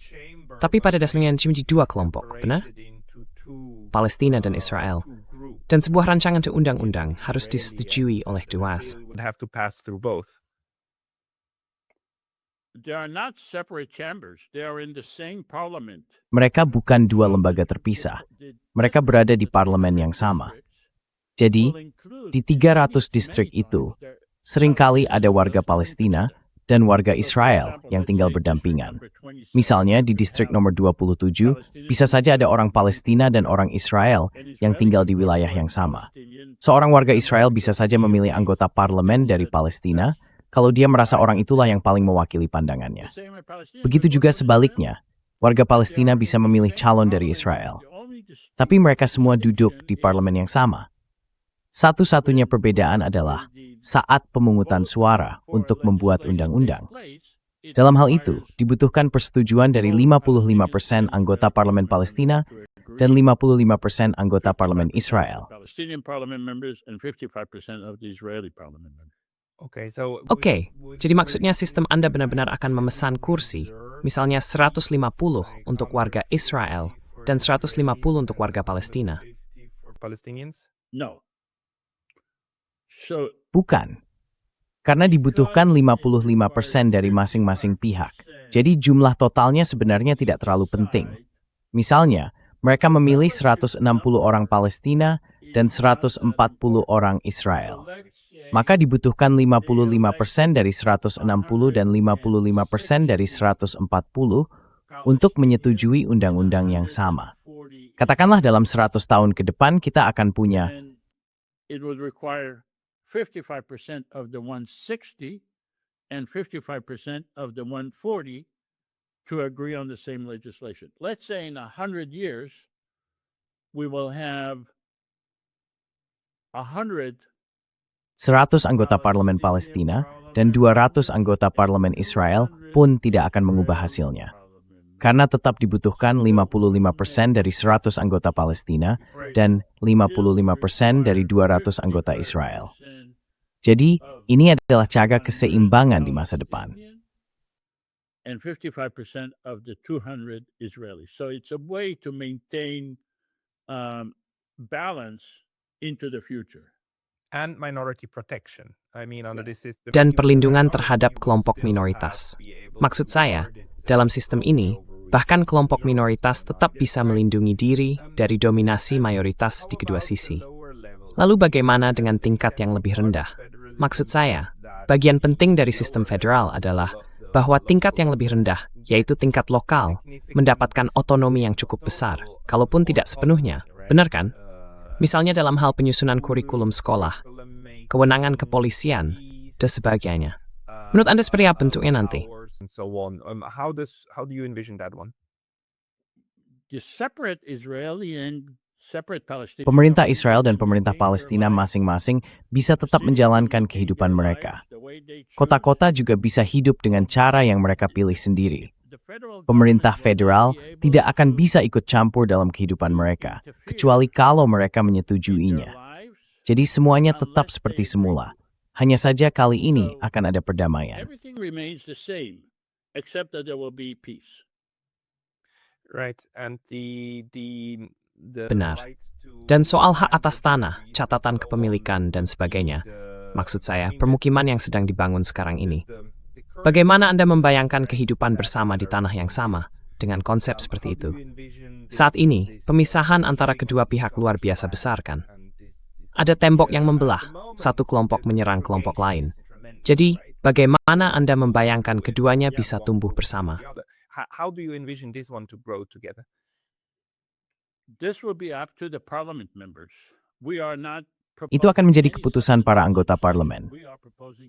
tapi pada dasarnya cuma dua kelompok, benar? Palestina dan Israel. Dan sebuah rancangan undang-undang harus disetujui oleh dua. Have to pass through both. They are not separate chambers. They are in the same parliament. Mereka bukan dua lembaga terpisah. Mereka berada di parlemen yang sama. Jadi, di 300 distrik itu, seringkali ada warga Palestina dan warga Israel yang tinggal berdampingan. Misalnya di distrik nomor 27, bisa saja ada orang Palestina dan orang Israel yang tinggal di wilayah yang sama. Seorang warga Israel bisa saja memilih anggota parlemen dari Palestina kalau dia merasa orang itulah yang paling mewakili pandangannya. Begitu juga sebaliknya, warga Palestina bisa memilih calon dari Israel. Tapi mereka semua duduk di parlemen yang sama. Satu-satunya perbedaan adalah saat pemungutan suara untuk membuat undang-undang. Dalam hal itu, dibutuhkan persetujuan dari 55% anggota parlemen Palestina dan 55% anggota parlemen Israel. Oke, jadi maksudnya sistem Anda benar-benar akan memesan kursi, misalnya 150 untuk warga Israel dan 150 untuk warga Palestina. No. Bukan. Karena dibutuhkan 55% dari masing-masing pihak. Jadi jumlah totalnya sebenarnya tidak terlalu penting. Misalnya, mereka memilih 160 orang Palestina dan 140 orang Israel. Maka dibutuhkan 55% dari 160 dan 55% dari 140 untuk menyetujui undang-undang yang sama. Katakanlah dalam 100 tahun ke depan kita akan punya 55% of the 160 and 55% of the 140 to agree on the same legislation. Let's say in 100 years, we will have 100 anggota parlemen Palestina dan 200 anggota parlemen Israel pun tidak akan mengubah hasilnya. Karena tetap dibutuhkan 55% dari 100 anggota Palestina dan 55% dari 200 anggota Israel. Jadi, ini adalah cara keseimbangan di masa depan. And 55% of the 200 Israelis. So it's a way to maintain balance into the future. and minority protection. I mean, under this system, dan you perlindungan minority terhadap will kelompok still minoritas. be able Maksud to saya, guard its dalam sistem ini, bahkan kelompok minoritas tetap bisa melindungi diri dari dominasi mayoritas di kedua sisi. Lalu bagaimana dengan tingkat yang lebih rendah? Maksud saya, bagian penting dari sistem federal adalah bahwa tingkat yang lebih rendah, yaitu tingkat lokal, mendapatkan otonomi yang cukup besar, kalaupun tidak sepenuhnya. Benar kan? Misalnya dalam hal penyusunan kurikulum sekolah, kewenangan kepolisian, dan sebagainya. Menurut Anda seperti apa bentuknya nanti? And so on. How do you envision that one? The separate Israeli and separate Palestinian Pemerintah government Israel dan will pemerintah maintain their Palestina lives. masing-masing bisa tetap menjalankan kehidupan mereka. Kota-kota juga bisa hidup dengan cara yang mereka pilih sendiri. Pemerintah federal tidak akan bisa ikut campur dalam kehidupan mereka, kecuali kalau mereka menyetujuinya. Jadi semuanya tetap seperti semula. Hanya saja kali ini akan ada perdamaian. Everything remains the same, except that there will be peace. Right, and the Benar. rights to- Dan soal hak atas tanah, catatan kepemilikan, dan sebagainya. Maksud saya, permukiman yang sedang dibangun sekarang ini. Bagaimana Anda membayangkan kehidupan bersama di tanah yang sama dengan konsep seperti itu? Saat ini, pemisahan antara kedua pihak luar biasa besar kan? Ada tembok yang membelah, satu kelompok menyerang kelompok lain. Jadi, bagaimana Anda membayangkan keduanya bisa tumbuh bersama? How do you envision this one to grow together? This will be up to the parliament members. We are not Itu akan menjadi keputusan para anggota parlemen.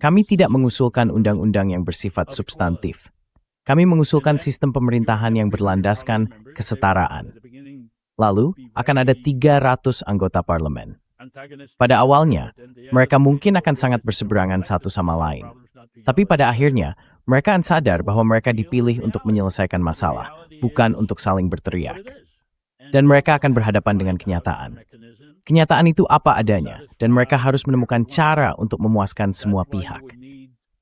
Kami tidak mengusulkan undang-undang yang bersifat substantif. Kami mengusulkan sistem pemerintahan yang berlandaskan kesetaraan. Lalu, akan ada 300 anggota parlemen. Pada awalnya, mereka mungkin akan sangat berseberangan satu sama lain. Tapi pada akhirnya, mereka akan sadar bahwa mereka dipilih untuk menyelesaikan masalah, bukan untuk saling berteriak. Dan mereka akan berhadapan dengan kenyataan. Kenyataan itu apa adanya, dan mereka harus menemukan cara untuk memuaskan semua pihak.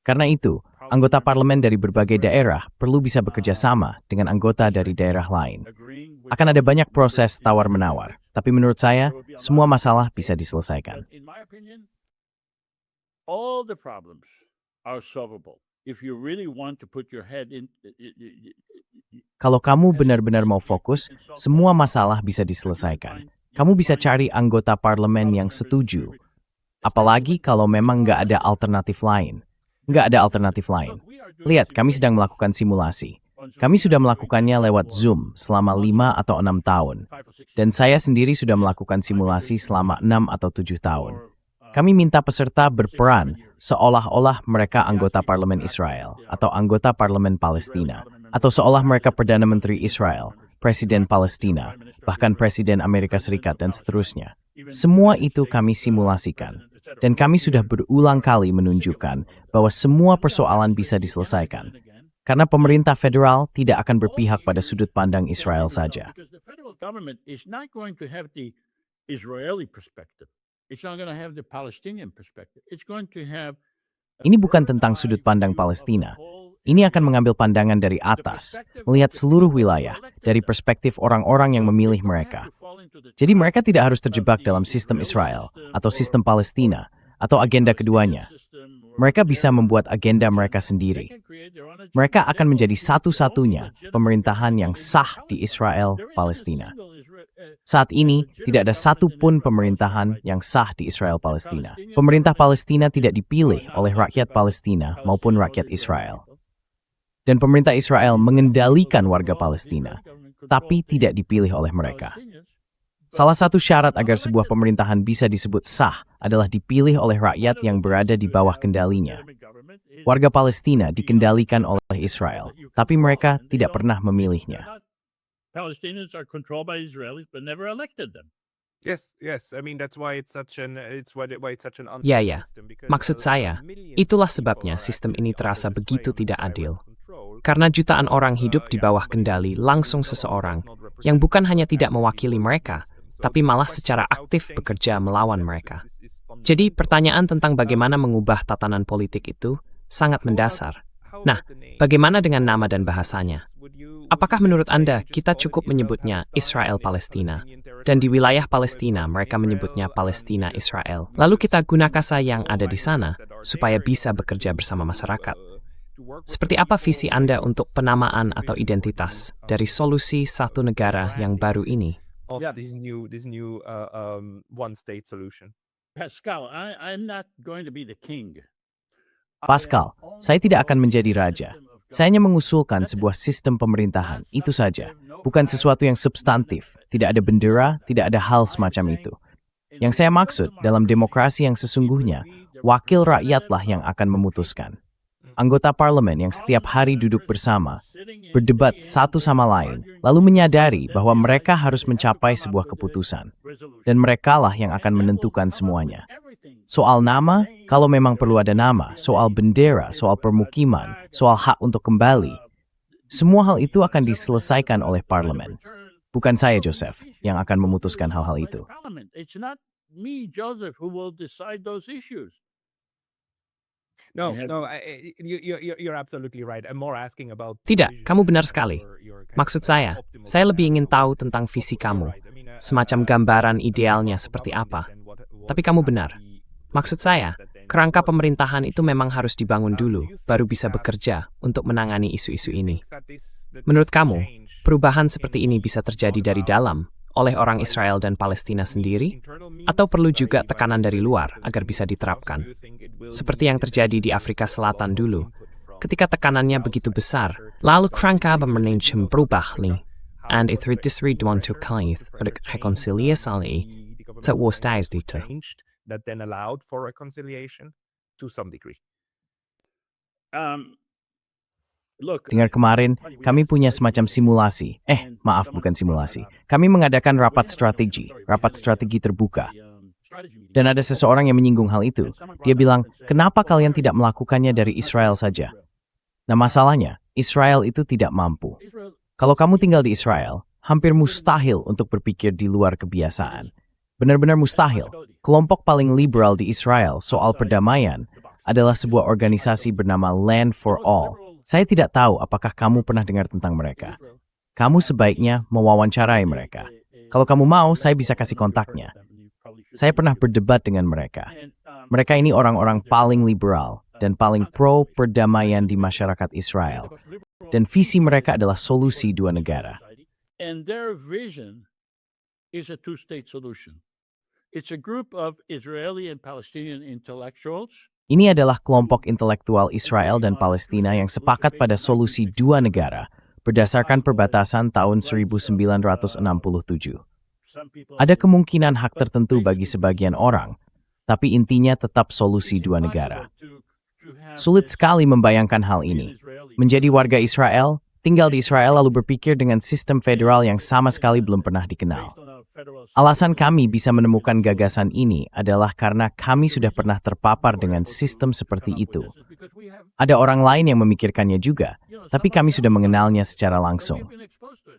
Karena itu, anggota parlemen dari berbagai daerah perlu bisa bekerja sama dengan anggota dari daerah lain. Akan ada banyak proses tawar-menawar, tapi menurut saya, semua masalah bisa diselesaikan. In my opinion, all the problems are solvable. If you really want to put your head in, Kalau kamu benar-benar mau fokus, semua masalah bisa diselesaikan. Kamu bisa cari anggota parlemen yang setuju. Apalagi kalau memang nggak ada alternatif lain. Nggak ada alternatif lain. Lihat, kami sedang melakukan simulasi. Kami sudah melakukannya lewat Zoom selama 5 atau 6 tahun. Dan saya sendiri sudah melakukan simulasi selama 6 atau 7 tahun. Kami minta peserta berperan seolah-olah mereka anggota parlemen Israel atau anggota parlemen Palestina, atau seolah mereka Perdana Menteri Israel, Presiden Palestina, bahkan Presiden Amerika Serikat, dan seterusnya. Semua itu kami simulasikan. Dan kami sudah berulang kali menunjukkan bahwa semua persoalan bisa diselesaikan. Karena pemerintah federal tidak akan berpihak pada sudut pandang Israel saja. because the federal government is not going to have the Israeli perspective. It's not going to have the Palestinian perspective. It's going to have Ini bukan tentang sudut pandang Palestina. Ini akan mengambil pandangan dari atas, melihat seluruh wilayah dari perspektif orang-orang yang memilih mereka. Jadi mereka tidak harus terjebak dalam sistem Israel atau sistem Palestina atau agenda keduanya. Mereka bisa membuat agenda mereka sendiri. Mereka akan menjadi satu-satunya pemerintahan yang sah di Israel, Palestina. Saat ini, tidak ada satupun pemerintahan yang sah di Israel, Palestina. Pemerintah Palestina tidak dipilih oleh rakyat Palestina maupun rakyat Israel. Dan pemerintah Israel mengendalikan warga Palestina, tapi tidak dipilih oleh mereka. Salah satu syarat agar sebuah pemerintahan bisa disebut sah adalah dipilih oleh rakyat yang berada di bawah kendalinya. Warga Palestina dikendalikan oleh Israel, tapi mereka tidak pernah memilihnya. Palestinians are controlled by Israelis, but never elected them. Yes. I mean that's why it's such an Ya, ya. Maksud saya, itulah sebabnya sistem ini terasa begitu tidak adil. Karena jutaan orang hidup di bawah kendali langsung seseorang yang bukan hanya tidak mewakili mereka, tapi malah secara aktif bekerja melawan mereka. Jadi pertanyaan tentang bagaimana mengubah tatanan politik itu sangat mendasar. Nah, bagaimana dengan nama dan bahasanya? Apakah menurut Anda kita cukup menyebutnya Israel Palestina Dan di wilayah Palestina, mereka menyebutnya Palestina Israel. Lalu kita guna kasa yang ada di sana supaya bisa bekerja bersama masyarakat. Seperti apa visi Anda untuk penamaan atau identitas dari solusi satu negara yang baru ini? This new one state solution. Pascal, I'm not going to be the king. Pascal, saya tidak akan menjadi raja. Saya hanya mengusulkan sebuah sistem pemerintahan, itu saja. Bukan sesuatu yang substantif, tidak ada bendera, tidak ada hal semacam itu. Yang saya maksud, dalam demokrasi yang sesungguhnya, wakil rakyatlah yang akan memutuskan. Anggota parlemen yang setiap hari duduk bersama, berdebat satu sama lain, lalu menyadari bahwa mereka harus mencapai sebuah keputusan. Dan merekalah yang akan menentukan semuanya. Soal nama, kalau memang perlu ada nama, soal bendera, soal permukiman, soal hak untuk kembali, semua hal itu akan diselesaikan oleh parlemen. Bukan saya, Joseph, yang akan memutuskan hal-hal itu. It's not me, Joseph, who will decide those issues. No, you're absolutely right. I'm more asking about. Tidak, kamu benar sekali. Maksud saya lebih ingin tahu tentang visi kamu, semacam gambaran idealnya seperti apa. Tapi kamu benar. Maksud saya, kerangka pemerintahan itu memang harus dibangun dulu, baru bisa bekerja untuk menangani isu-isu ini. Menurut kamu, perubahan seperti ini bisa terjadi dari dalam, oleh orang Israel dan Palestina sendiri, atau perlu juga tekanan dari luar agar bisa diterapkan? Seperti yang terjadi di Afrika Selatan dulu, ketika tekanannya begitu besar, lalu kerangka pemerintahan berubah nih, and itu disriduantukait rekonsiliasi terwastais itu. That then allowed for reconciliation to some degree. Look, Dengar kemarin, kami punya semacam simulasi. Maaf, bukan simulasi. Kami mengadakan rapat strategi terbuka. Dan ada seseorang yang menyinggung hal itu. Dia bilang, kenapa kalian tidak melakukannya dari Israel saja? Nah, masalahnya, Israel itu tidak mampu. Kalau kamu tinggal di Israel, hampir mustahil untuk berpikir di luar kebiasaan. Benar-benar mustahil. Kelompok paling liberal di Israel soal perdamaian adalah sebuah organisasi bernama Land for All. Saya tidak tahu apakah kamu pernah dengar tentang mereka. Kamu sebaiknya mewawancarai mereka. Kalau kamu mau, saya bisa kasih kontaknya. Saya pernah berdebat dengan mereka. Mereka ini orang-orang paling liberal dan paling pro perdamaian di masyarakat Israel. Dan visi mereka adalah solusi dua negara. And their vision is a two-state solution. It's a group of Israeli and Palestinian intellectuals. Ini adalah kelompok intelektual Israel dan Palestina yang sepakat pada solusi dua negara berdasarkan perbatasan tahun 1967. Ada kemungkinan hak tertentu bagi sebagian orang, tapi intinya tetap solusi dua negara. Sulit sekali membayangkan hal ini. Menjadi warga Israel, tinggal di Israel lalu berpikir dengan sistem federal yang sama sekali belum pernah dikenal. Alasan kami bisa menemukan gagasan ini adalah karena kami sudah pernah terpapar dengan sistem seperti itu. Ada orang lain yang memikirkannya juga, tapi kami sudah mengenalnya secara langsung.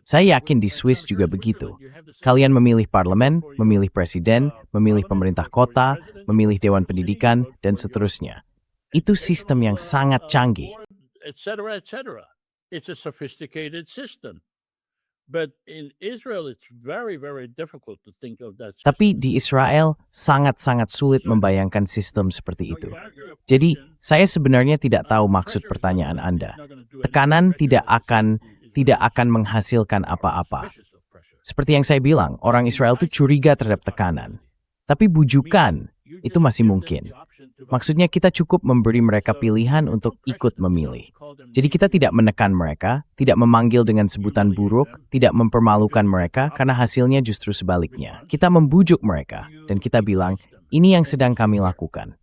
Saya yakin di Swiss juga begitu. Kalian memilih parlemen, memilih presiden, memilih pemerintah kota, memilih dewan pendidikan, dan seterusnya. Itu sistem yang sangat canggih. Etc., etc. It's a sophisticated system. But in Israel, it's very, very difficult to think of that system. Tapi di Israel, sangat-sangat sulit membayangkan sistem seperti itu. Jadi, saya sebenarnya tidak tahu maksud pertanyaan Anda. Tekanan tidak akan menghasilkan apa-apa. Seperti yang saya bilang, orang Israel itu curiga terhadap tekanan. Tapi bujukan, itu masih mungkin. Maksudnya kita cukup memberi mereka pilihan untuk ikut memilih. Jadi kita tidak menekan mereka, tidak memanggil dengan sebutan buruk, tidak mempermalukan mereka karena hasilnya justru sebaliknya. Kita membujuk mereka dan kita bilang, ini yang sedang kami lakukan.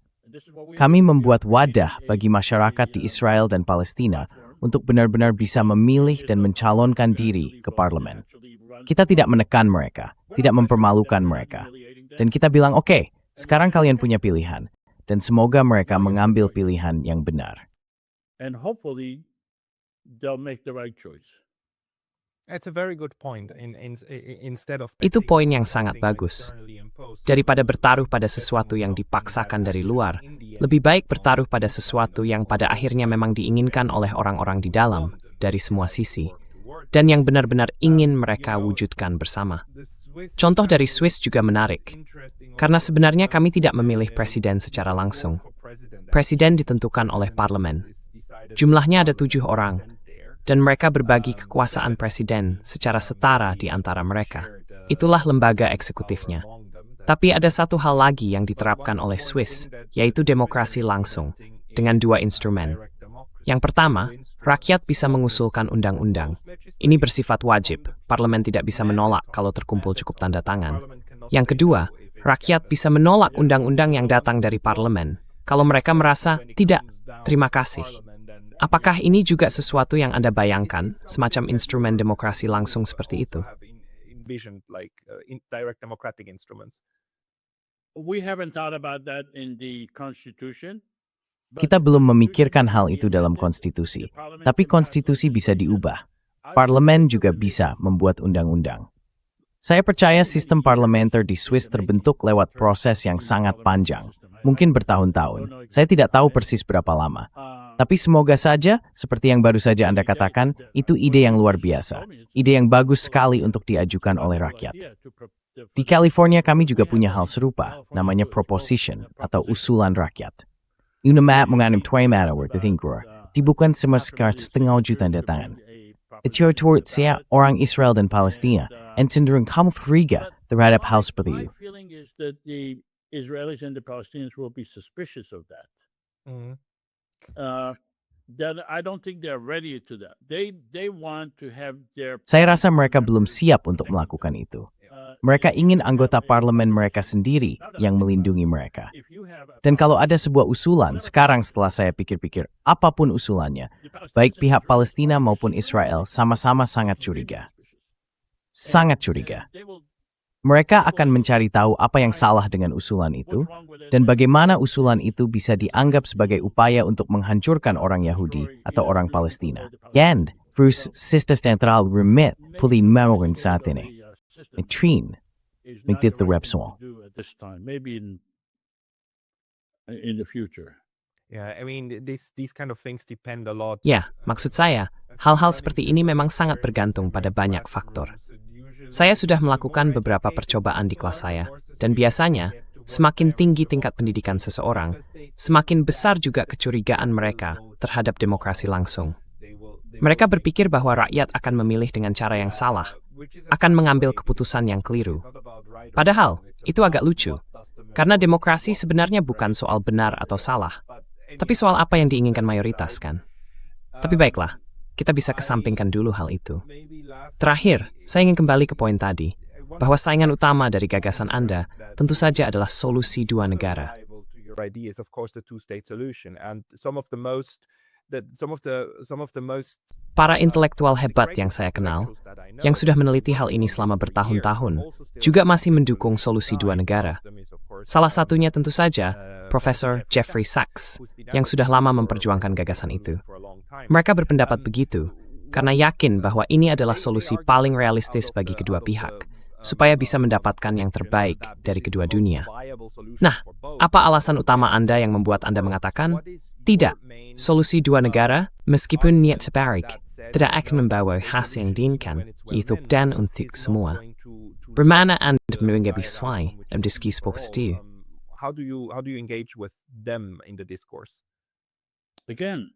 Kami membuat wadah bagi masyarakat di Israel dan Palestina untuk benar-benar bisa memilih dan mencalonkan diri ke parlemen. Kita tidak menekan mereka, tidak mempermalukan mereka. Dan kita bilang, oke, sekarang kalian punya pilihan. Dan semoga mereka mengambil pilihan yang benar. And hopefully, they'll make the right choice. It's a very good point. Instead of Itu poin yang sangat bagus. Daripada bertaruh pada sesuatu yang dipaksakan dari luar, lebih baik bertaruh pada sesuatu yang pada akhirnya memang diinginkan oleh orang-orang di dalam, dari semua sisi, dan yang benar-benar ingin mereka wujudkan bersama. Contoh dari Swiss juga menarik, karena sebenarnya kami tidak memilih presiden secara langsung. Presiden ditentukan oleh parlemen. Jumlahnya ada 7 orang, dan mereka berbagi kekuasaan presiden secara setara di antara mereka. Itulah lembaga eksekutifnya. Tapi ada satu hal lagi yang diterapkan oleh Swiss, yaitu demokrasi langsung, dengan 2 instrumen. Yang pertama, rakyat bisa mengusulkan undang-undang. Ini bersifat wajib, parlemen tidak bisa menolak kalau terkumpul cukup tanda tangan. Yang kedua, rakyat bisa menolak undang-undang yang datang dari parlemen, kalau mereka merasa tidak, terima kasih. Apakah ini juga sesuatu yang Anda bayangkan, semacam instrumen demokrasi langsung seperti itu? We haven't thought about that in the Constitution. Kita belum memikirkan hal itu dalam konstitusi, tapi konstitusi bisa diubah. Parlemen juga bisa membuat undang-undang. Saya percaya sistem parlementer di Swiss terbentuk lewat proses yang sangat panjang, mungkin bertahun-tahun. Saya tidak tahu persis berapa lama. Tapi semoga saja, seperti yang baru saja Anda katakan, itu ide yang luar biasa. Ide yang bagus sekali untuk diajukan oleh rakyat. Di California kami juga punya hal serupa, namanya proposition atau usulan rakyat. Unamat menganim 20 mata worth of tinggur, dibukan sekitar 1,5 juta tanda tangan. Itu saya orang Israel dan Palestina, dan cenderung kamu curiga terhadap hal seperti itu. My feeling is that the Israelis and the Palestinians will be suspicious of that. That I don't think they're ready to that. They want to have their. Saya rasa mereka belum siap untuk melakukan itu. Mereka ingin anggota parlemen mereka sendiri yang melindungi mereka. Dan kalau ada sebuah usulan, sekarang setelah saya pikir-pikir, apapun usulannya, baik pihak Palestina maupun Israel sama-sama sangat curiga. Sangat curiga. Mereka akan mencari tahu apa yang salah dengan usulan itu, dan bagaimana usulan itu bisa dianggap sebagai upaya untuk menghancurkan orang Yahudi atau orang Palestina. And, Bruce, sisters central remit, pulih memorin saat ini. Trin, magdit the repsol. At this time, maybe in the future. Yeah, I mean, these kind of things depend a lot. Ya, maksud saya, hal-hal seperti ini memang sangat bergantung pada banyak faktor. Saya sudah melakukan beberapa percobaan di kelas saya, dan biasanya, semakin tinggi tingkat pendidikan seseorang, semakin besar juga kecurigaan mereka terhadap demokrasi langsung. Mereka berpikir bahwa rakyat akan memilih dengan cara yang salah, akan mengambil keputusan yang keliru. Padahal, itu agak lucu, karena demokrasi sebenarnya bukan soal benar atau salah, tapi soal apa yang diinginkan mayoritas, kan? Tapi baiklah, kita bisa kesampingkan dulu hal itu. Terakhir, saya ingin kembali ke poin tadi, bahwa saingan utama dari gagasan Anda tentu saja adalah solusi 2 negara. Para intelektual hebat yang saya kenal, yang sudah meneliti hal ini selama bertahun-tahun, juga masih mendukung solusi 2 negara. Salah satunya tentu saja Profesor Jeffrey Sachs, yang sudah lama memperjuangkan gagasan itu. Mereka berpendapat begitu, karena yakin bahwa ini adalah solusi paling realistis bagi kedua pihak, supaya bisa mendapatkan yang terbaik dari kedua dunia. Nah, apa alasan utama Anda yang membuat Anda mengatakan, tidak, solusi 2 negara, meskipun niat sebaik, tidak akan membawa hasil yang diinginkan, yaitu dan untuk semua. Bagaimana Anda menanggapi sesuai dalam diskusi seperti itu? How do you engage with them in the discourse? Again,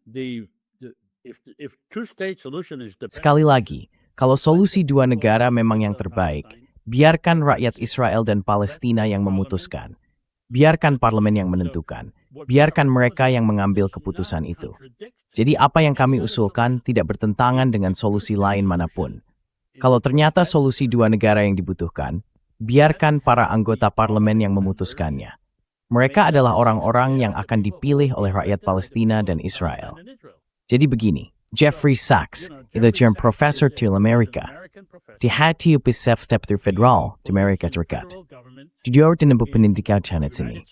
if two-state solution is the best, Sekali lagi, kalau solusi 2 negara memang yang terbaik, biarkan rakyat Israel dan Palestina yang memutuskan. Biarkan parlemen yang menentukan. Biarkan mereka yang mengambil keputusan itu. Jadi apa yang kami usulkan tidak bertentangan dengan solusi lain manapun. Kalau ternyata solusi 2 negara yang dibutuhkan, biarkan para anggota parlemen yang memutuskannya. Mereka adalah orang-orang yang akan dipilih oleh rakyat Palestina dan Israel. Jadi begini, Jeffrey Sachs, itu yang profesor di Amerika, di hati upis step through federal di Amerika Serikat. Jujur dan pendidikan channel sini.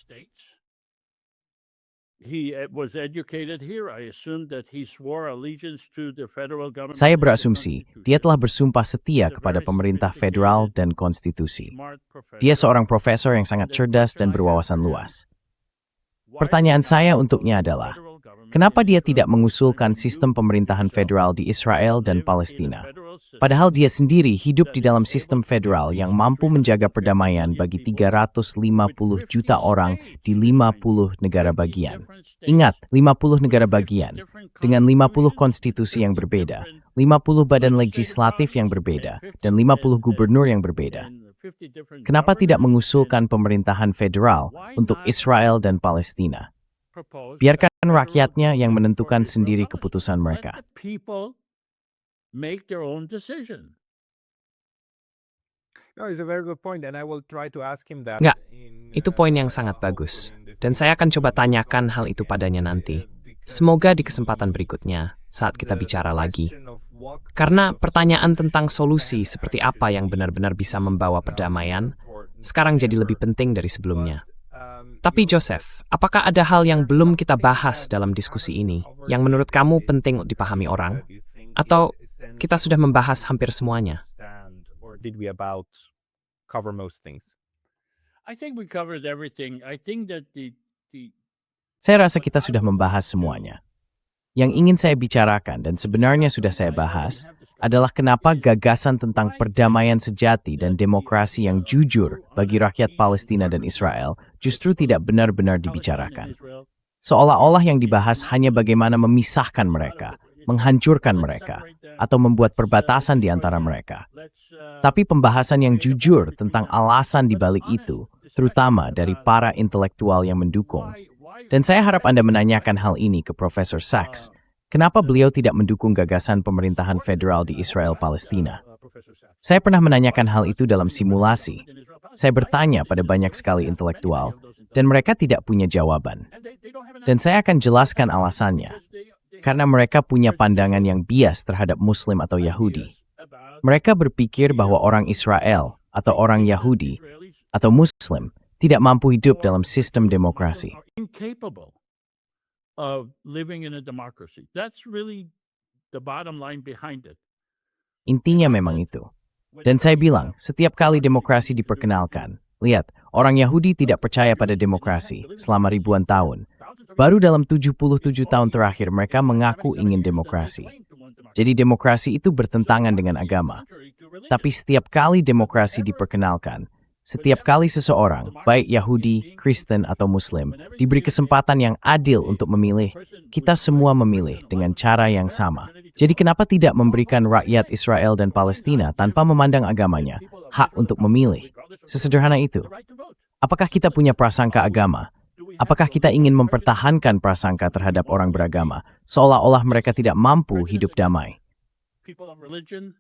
he was educated here. I assume that he swore allegiance to the federal government. Saya berasumsi dia telah bersumpah setia kepada pemerintah federal dan konstitusi. Dia seorang profesor yang sangat cerdas dan berwawasan luas. Pertanyaan saya untuknya adalah, kenapa dia tidak mengusulkan sistem pemerintahan federal di Israel dan Palestina? Padahal dia sendiri hidup di dalam sistem federal yang mampu menjaga perdamaian bagi 350 juta orang di 50 negara bagian. Ingat, 50 negara bagian, dengan 50 konstitusi yang berbeda, 50 badan legislatif yang berbeda, dan 50 gubernur yang berbeda. Kenapa tidak mengusulkan pemerintahan federal untuk Israel dan Palestina? Biarkan rakyatnya yang menentukan sendiri keputusan mereka. Make their own decision. No, it's a very good point, and I will try to ask him that. Nggak, itu poin yang sangat bagus. Dan saya akan coba tanyakan hal itu padanya nanti. Semoga di kesempatan berikutnya, saat kita bicara lagi. Karena pertanyaan tentang solusi seperti apa yang benar-benar bisa membawa perdamaian, sekarang jadi lebih penting dari sebelumnya. Tapi Joseph, apakah ada hal yang belum kita bahas dalam diskusi ini, yang menurut kamu penting untuk dipahami orang? Atau kita sudah membahas hampir semuanya? Did we about cover most things? I think we covered everything. I think that the Saya rasa kita sudah membahas semuanya. Yang ingin saya bicarakan dan sebenarnya sudah saya bahas adalah kenapa gagasan tentang perdamaian sejati dan demokrasi yang jujur bagi rakyat Palestina dan Israel justru tidak benar-benar dibicarakan. Seolah-olah yang dibahas hanya bagaimana memisahkan mereka, menghancurkan mereka, atau membuat perbatasan di antara mereka. Tapi pembahasan yang jujur tentang alasan di balik itu, terutama dari para intelektual yang mendukung. Dan saya harap Anda menanyakan hal ini ke Profesor Sachs. Kenapa beliau tidak mendukung gagasan pemerintahan federal di Israel-Palestina? Saya pernah menanyakan hal itu dalam simulasi. Saya bertanya pada banyak sekali intelektual, dan mereka tidak punya jawaban. Dan saya akan jelaskan alasannya. Karena mereka punya pandangan yang bias terhadap Muslim atau Yahudi. Mereka berpikir bahwa orang Israel atau orang Yahudi atau Muslim tidak mampu hidup dalam sistem demokrasi. incapable of living in a democracy. That's really the bottom line behind it. Intinya memang itu. Dan saya bilang, setiap kali demokrasi diperkenalkan, lihat, orang Yahudi tidak percaya pada demokrasi selama ribuan tahun. Baru dalam 77 tahun terakhir mereka mengaku ingin demokrasi. Jadi demokrasi itu bertentangan dengan agama. Tapi setiap kali demokrasi diperkenalkan, setiap kali seseorang, baik Yahudi, Kristen, atau Muslim, diberi kesempatan yang adil untuk memilih, kita semua memilih dengan cara yang sama. Jadi kenapa tidak memberikan rakyat Israel dan Palestina tanpa memandang agamanya, hak untuk memilih? Sesederhana itu. Apakah kita punya prasangka agama? Apakah kita ingin mempertahankan prasangka terhadap orang beragama, seolah-olah mereka tidak mampu hidup damai? People of religion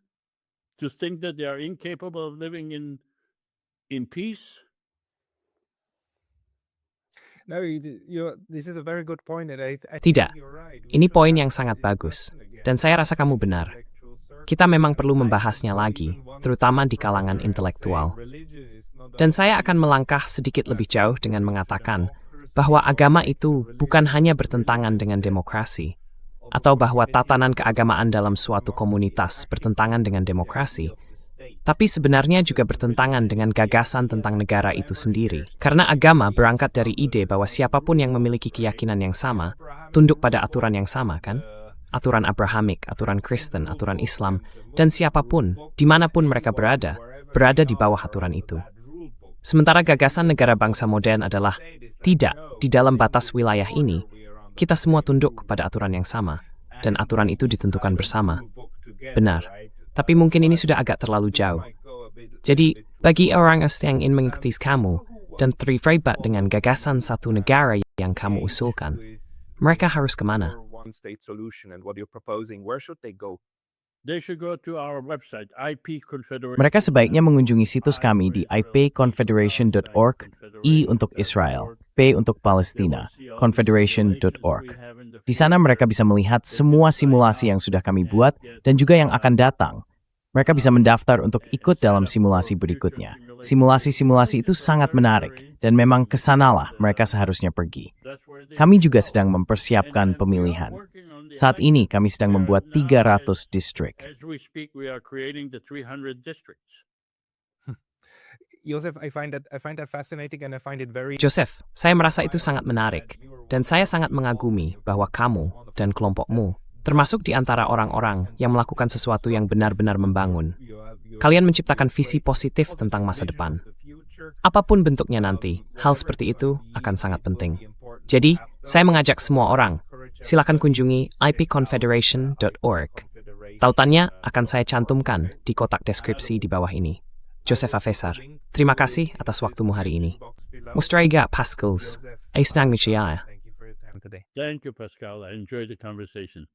to think that they are incapable of living in peace. No, this is a very good point, and I Tidak. think you're right. Ini poin yang sangat bagus. Dan saya rasa kamu benar. Kita memang perlu membahasnya lagi, terutama di kalangan intelektual. Dan saya akan melangkah sedikit lebih jauh dengan mengatakan bahwa agama itu bukan hanya bertentangan dengan demokrasi, atau bahwa tatanan keagamaan dalam suatu komunitas bertentangan dengan demokrasi, tapi sebenarnya juga bertentangan dengan gagasan tentang negara itu sendiri. Karena agama berangkat dari ide bahwa siapapun yang memiliki keyakinan yang sama, tunduk pada aturan yang sama, kan? Aturan Abrahamik, aturan Kristen, aturan Islam, dan siapapun, dimanapun mereka berada di bawah aturan itu. Sementara gagasan negara bangsa modern adalah, tidak, di dalam batas wilayah ini, kita semua tunduk pada aturan yang sama, dan aturan itu ditentukan bersama. Benar, tapi mungkin ini sudah agak terlalu jauh. Jadi, bagi orang yang ingin mengikuti kamu, dan terlibat dengan gagasan satu negara yang kamu usulkan, mereka harus kemana? One-state solution, and what you're proposing, where should they go? They should go to our website, IP Confederation. Mereka sebaiknya mengunjungi situs kami di ipconfederation.org, I untuk Israel, P untuk Palestina, confederation.org. Di sana mereka bisa melihat semua simulasi yang sudah kami buat dan juga yang akan datang. Mereka bisa mendaftar untuk ikut dalam simulasi berikutnya. Simulasi-simulasi itu sangat menarik dan memang kesanalah mereka seharusnya pergi. Kami juga sedang mempersiapkan pemilihan. Saat ini kami sedang membuat 300 distrik. As we speak, we are creating the 300 districts. Joseph, I find that fascinating, and I find it very. Joseph, saya merasa itu sangat menarik, dan saya sangat mengagumi bahwa kamu dan kelompokmu termasuk di antara orang-orang yang melakukan sesuatu yang benar-benar membangun. Kalian menciptakan visi positif tentang masa depan. Apapun bentuknya nanti, hal seperti itu akan sangat penting. Jadi, saya mengajak semua orang, silakan kunjungi ipconfederation.org. Tautannya akan saya cantumkan di kotak deskripsi di bawah ini. Joseph Afesar, terima kasih atas waktumu hari ini. Mustraiga Pascals, Aisnang Michiaya. Thank you, Pascal. I enjoyed the conversation.